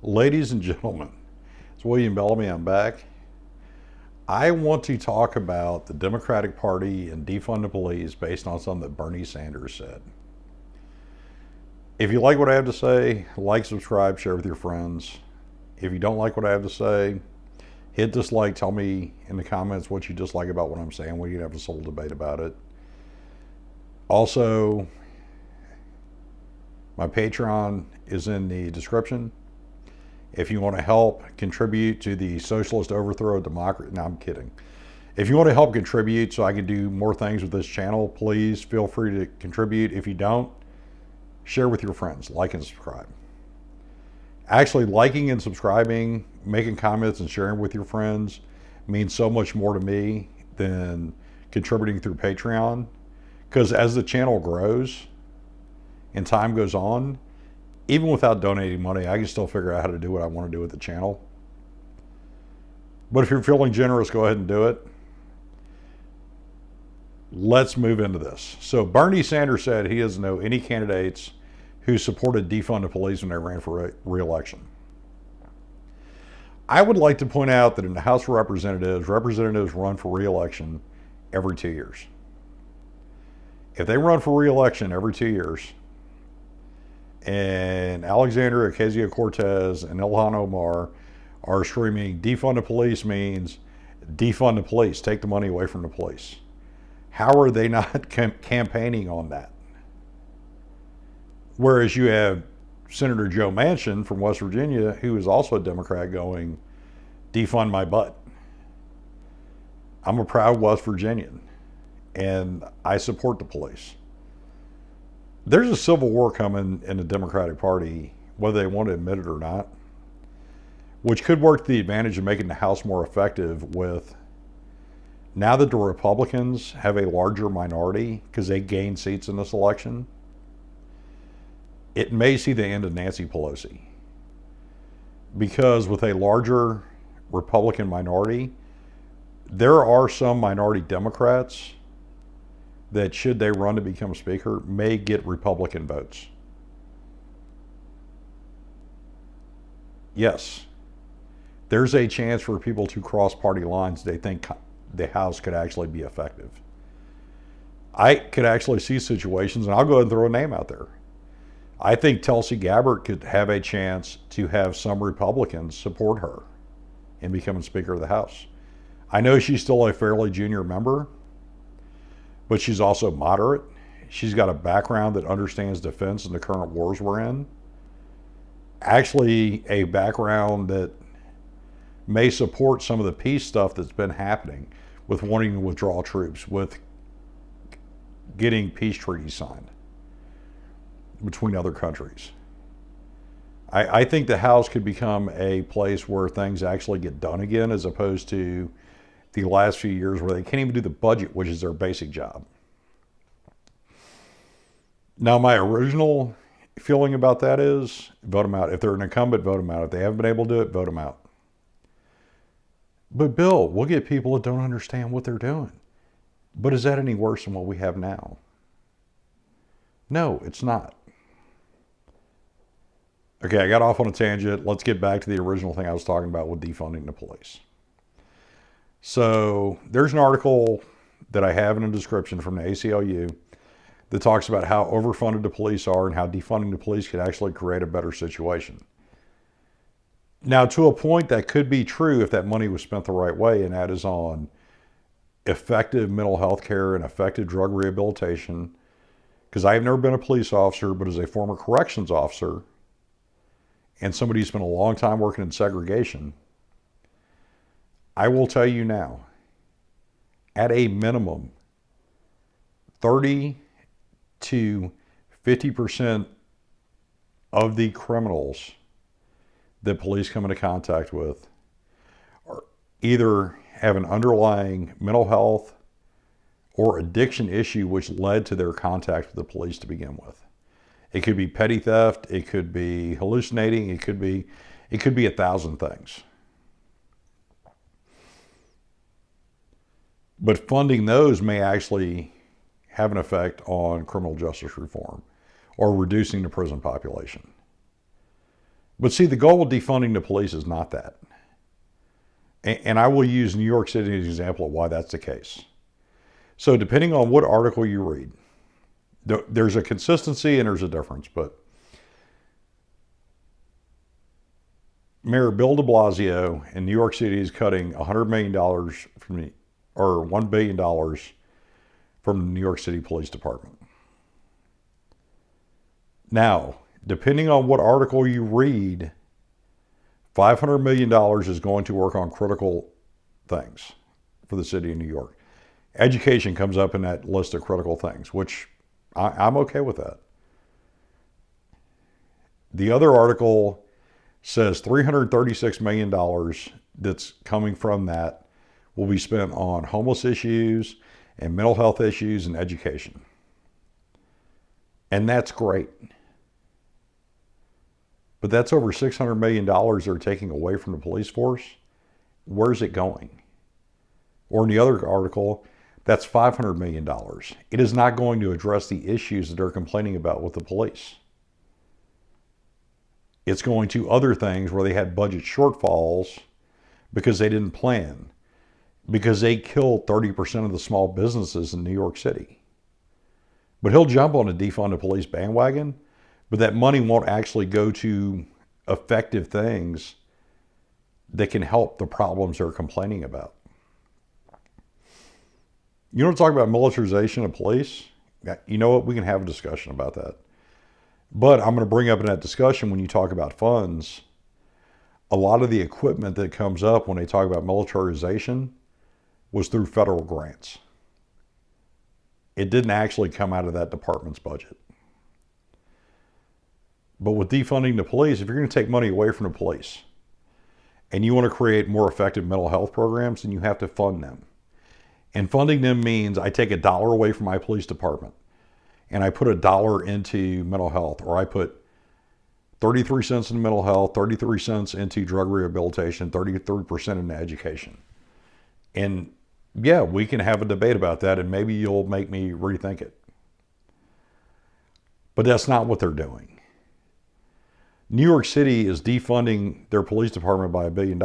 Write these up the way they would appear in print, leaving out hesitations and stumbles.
Ladies and gentlemen, it's William Bellamy. I'm back. I want to talk about the Democratic Party and defund the police based on something that Bernie Sanders said. If you like what I have to say, like, subscribe, share with your friends. If you don't like what I have to say, hit dislike. Tell me in the comments what you dislike about what I'm saying. We can have a civil debate about it. Also, my Patreon is in the description. If you want to help contribute to the socialist overthrow of democracy, no, I'm kidding. If you want to help contribute so I can do more things with this channel, please feel free to contribute. If you don't, share with your friends, like and subscribe. Actually, liking and subscribing, making comments and sharing with your friends means so much more to me than contributing through Patreon. Because as the channel grows and time goes on, even without donating money, I can still figure out how to do what I want to do with the channel. But if you're feeling generous, go ahead and do it. Let's move into this. So Bernie Sanders said he doesn't know any candidates who supported defund the police when they ran for re-election. I would like to point out that in the House of Representatives, representatives run for re-election every 2 years. If they run for re-election every 2 years, and Alexandria Ocasio-Cortez and Ilhan Omar are screaming, defund the police means defund the police, take the money away from the police. How are they not campaigning on that? Whereas you have Senator Joe Manchin from West Virginia, who is also a Democrat, going, defund my butt. I'm a proud West Virginian, and I support the police. There's a civil war coming in the Democratic Party, whether they want to admit it or not, which could work to the advantage of making the House more effective with, now that the Republicans have a larger minority because they gained seats in this election, it may see the end of Nancy Pelosi. Because with a larger Republican minority, there are some minority Democrats that, should they run to become speaker, may get Republican votes. Yes, there's a chance for people to cross party lines. They think the House could actually be effective. I could actually see situations, and I'll go ahead and throw a name out there. I think Tulsi Gabbard could have a chance to have some Republicans support her in becoming Speaker of the House. I know she's still a fairly junior member, but she's also moderate. She's got a background that understands defense and the current wars we're in. Actually, a background that may support some of the peace stuff that's been happening with wanting to withdraw troops, with getting peace treaties signed between other countries. I think the House could become a place where things actually get done again, as opposed to the last few years where they can't even do the budget, which is their basic job. Now, my original feeling about that is vote them out. If they're an incumbent, vote them out. If they haven't been able to do it, vote them out. But Bill, we'll get people that don't understand what they're doing. But is that any worse than what we have now? No, it's not. Okay, I got off on a tangent. Let's get back to the original thing I was talking about with defunding the police. So there's an article that I have in the description from the ACLU that talks about how overfunded the police are and how defunding the police could actually create a better situation. Now, to a point, that could be true if that money was spent the right way, and that is on effective mental health care and effective drug rehabilitation. Because I've never been a police officer, but as a former corrections officer and somebody who spent a long time working in segregation, I will tell you now, at a minimum, 30 to 50% of the criminals that police come into contact with are either have an underlying mental health or addiction issue which led to their contact with the police to begin with. It could be petty theft, it could be hallucinating, it could be 1,000 things. But funding those may actually have an effect on criminal justice reform or reducing the prison population. But see, the goal of defunding the police is not that. And I will use New York City as an example of why that's the case. So depending on what article you read, there's a consistency and there's a difference. But Mayor Bill de Blasio in New York City is cutting $100 million or $1 billion from the New York City Police Department. Now, depending on what article you read, $500 million is going to work on critical things for the city of New York. Education comes up in that list of critical things, which I'm okay with that. The other article says $336 million that's coming from that will be spent on homeless issues and mental health issues and education. And that's great. But that's over $600 million they're taking away from the police force. Where's it going? Or in the other article, that's $500 million. It is not going to address the issues that they're complaining about with the police. It's going to other things where they had budget shortfalls because they didn't plan, because they killed 30% of the small businesses in New York City. But he'll jump on a defund the police bandwagon, but that money won't actually go to effective things that can help the problems they're complaining about. You want to talk about militarization of police? You know what? We can have a discussion about that. But I'm going to bring up in that discussion, when you talk about funds, a lot of the equipment that comes up when they talk about militarization was through federal grants. It didn't actually come out of that department's budget. But with defunding the police, if you're going to take money away from the police and you want to create more effective mental health programs, then you have to fund them. And funding them means I take $1 away from my police department and I put $1 into mental health, or I put 33 cents into mental health, 33 cents into drug rehabilitation, 33% into education. And yeah, we can have a debate about that, and maybe you'll make me rethink it. But that's not what they're doing. New York City is defunding their police department by $1 billion,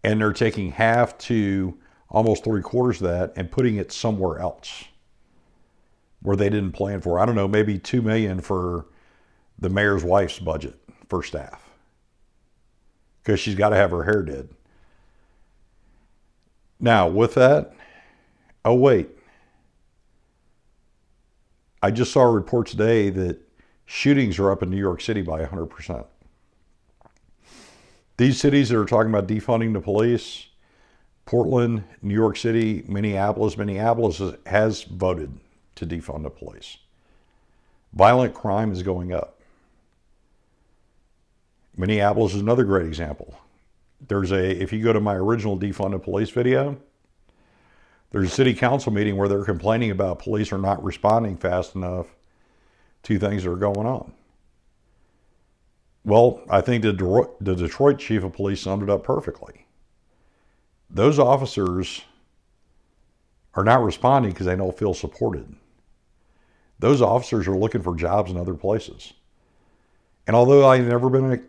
and they're taking half to almost 3/4 of that and putting it somewhere else where they didn't plan for. I don't know, maybe $2 million for the mayor's wife's budget for staff, because she's got to have her hair did. Now, with that, oh wait, I just saw a report today that shootings are up in New York City by 100%. These cities that are talking about defunding the police, Portland, New York City, Minneapolis has voted to defund the police. Violent crime is going up. Minneapolis is another great example. If you go to my original Defund the Police video, there's a city council meeting where they're complaining about police are not responding fast enough to things that are going on. Well, I think the Detroit chief of police summed it up perfectly. Those officers are not responding because they don't feel supported. Those officers are looking for jobs in other places. And although I've never been a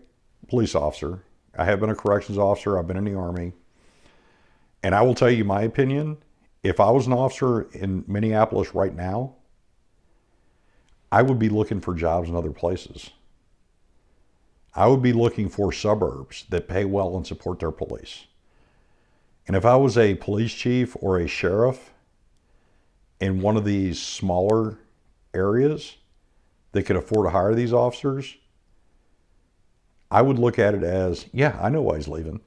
police officer, I have been a corrections officer, I've been in the Army, and I will tell you my opinion, if I was an officer in Minneapolis right now, I would be looking for jobs in other places. I would be looking for suburbs that pay well and support their police. And if I was a police chief or a sheriff in one of these smaller areas that could afford to hire these officers, I would look at it as, yeah, I know why he's leaving.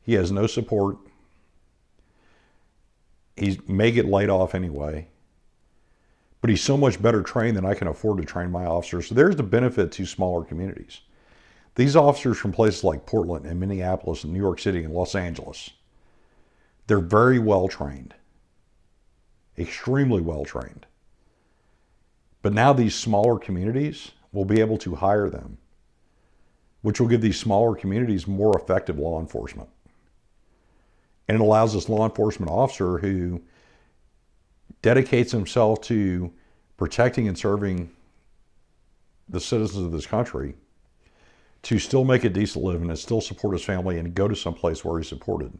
He has no support. He may get laid off anyway. But he's so much better trained than I can afford to train my officers. So there's the benefit to smaller communities. These officers from places like Portland and Minneapolis and New York City and Los Angeles, they're very well trained. Extremely well trained. But now these smaller communities will be able to hire them, which will give these smaller communities more effective law enforcement. And it allows this law enforcement officer who dedicates himself to protecting and serving the citizens of this country to still make a decent living and still support his family and go to someplace where he's supported.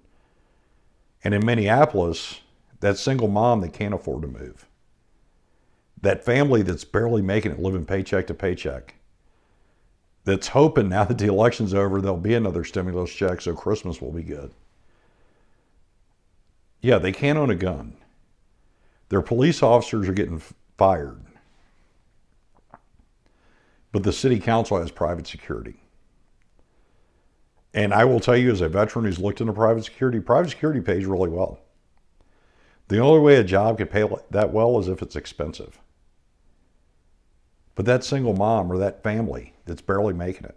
And in Minneapolis, that single mom that can't afford to move, that family that's barely making it, living paycheck to paycheck, that's hoping now that the election's over, there'll be another stimulus check so Christmas will be good. Yeah, they can't own a gun. Their police officers are getting fired. But the city council has private security. And I will tell you, as a veteran who's looked into private security pays really well. The only way a job could pay that well is if it's expensive. But that single mom or that family that's barely making it,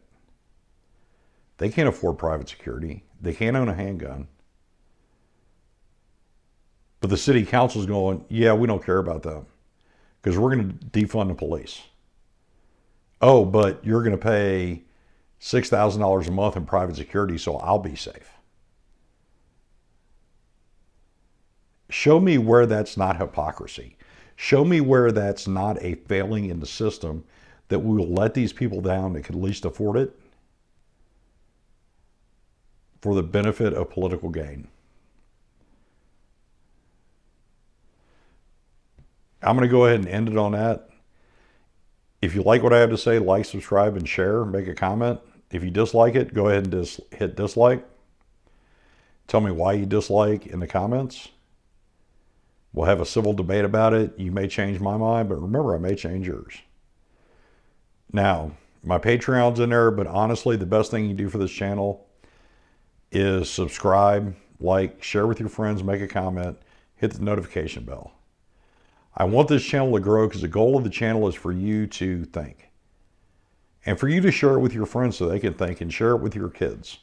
they can't afford private security. They can't own a handgun. But the city council's going, yeah, we don't care about them because we're going to defund the police. Oh, but you're going to pay $6,000 a month in private security, so I'll be safe. Show me where that's not hypocrisy. Show me where that's not a failing in the system that we will let these people down that can at least afford it for the benefit of political gain. I'm going to go ahead and end it on that. If you like what I have to say, like, subscribe, and share. Make a comment. If you dislike it, go ahead and hit dislike. Tell me why you dislike in the comments. We'll have a civil debate about it. You may change my mind, but remember, I may change yours. Now, my Patreon's in there, but honestly, the best thing you do for this channel is subscribe, like, share with your friends, make a comment, hit the notification bell. I want this channel to grow because the goal of the channel is for you to think. And for you to share it with your friends so they can think, and share it with your kids.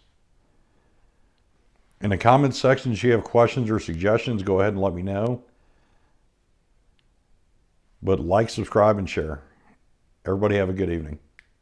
In the comments section, if you have questions or suggestions, go ahead and let me know. But like, subscribe, and share. Everybody have a good evening.